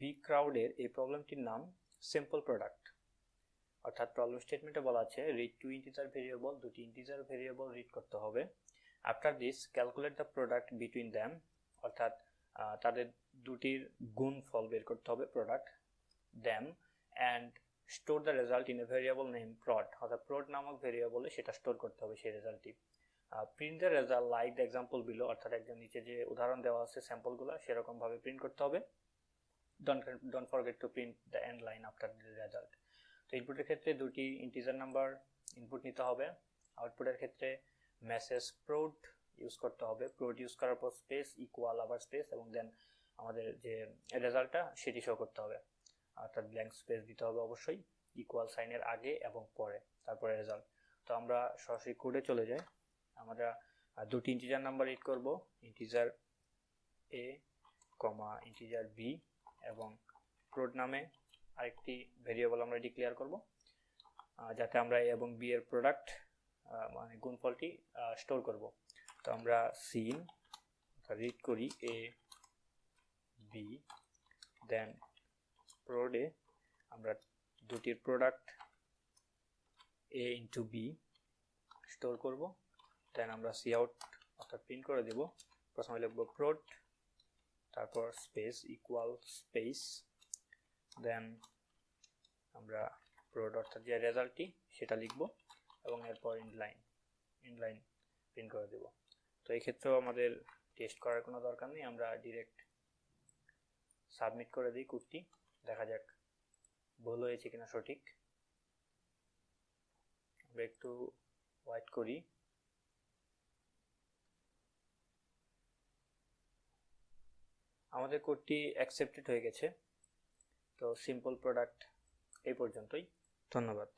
beecrowd এর এই প্রবলেমটির নাম সিম্পল প্রোডাক্ট। অর্থাৎ প্রবলেম স্টেটমেন্টে বলা আছে রিড টু ইন্টিজার ভেরিয়েবল, দুটি ইন্টিজার ভেরিয়েবল রিড করতে হবে। After this calculate the product between them, অর্থাৎ তাদের দুটির গুণফল বের করতে হবে product them, and store the result in a variable name prod, অর্থাৎ প্রড নামক ভেরিয়েবলে সেটা স্টোর করতে হবে সেই রেজাল্টটি। Print the result like the example below, অর্থাৎ একদম নিচে যে উদাহরণ দেওয়া আছে স্যাম্পলগুলো সেরকমভাবে প্রিন্ট করতে হবে। Don't forget to print the end line after the result. তো ইনপুটের ক্ষেত্রে দুটি ইন্টিজার নাম্বার ইনপুট নিতে হবে। আউটপুটের ক্ষেত্রে মেসেজ প্রোড ইউজ করতে হবে। প্রোড ইউজ করার পর স্পেস ইকুয়াল আবার স্পেস এবং দেন আমাদের যে রেজাল্টটা সেটি শো করতে হবে, অর্থাৎ ব্ল্যাঙ্ক স্পেস দিতে হবে অবশ্যই ইকুয়াল সাইনের আগে এবং পরে, তারপরে রেজাল্ট। তো আমরা সরাসরি কোডে চলে যাই। আমরা দুটি ইন্টিজার নাম্বার রিড করব, ইন্টিজার এ কমা ইন্টিজার বি, এবং প্রোড নামে আরেকটি ভেরিয়েবল আমরা ডিক্লেয়ার করব যাতে আমরা এ এবং বি এর প্রোডাক্ট মানে গুণফলটি স্টোর করব। তো আমরা সিন রিড করি এ বি, দেন প্রোডে আমরা দুটির প্রোডাক্ট এ ইন্টু বি স্টোর করব। দেন আমরা সি আউট অর্থাৎ প্রিন্ট করে দেব। প্রথমে লিখব প্রোড, তারপর স্পেস ইকুয়াল স্পেস, দেন আমরা প্রোড অর্থাৎ যে রেজাল্টটি সেটা লিখব এবং এরপর ইনলাইন প্রিন্ট করে দেব। তো এই ক্ষেত্রেও আমাদের টেস্ট করার কোনো দরকার নেই, আমরা ডিরেক্ট সাবমিট করে দিই কোডটি, দেখা যাক ভুল হয়েছে কিনা সঠিক। আমরা একটু ওয়েট করি। আমাদের কোডটি অ্যাকসেপ্টেড হয়ে গেছে। তো সিম্পল প্রোডাক্ট এই পর্যন্তই। ধন্যবাদ।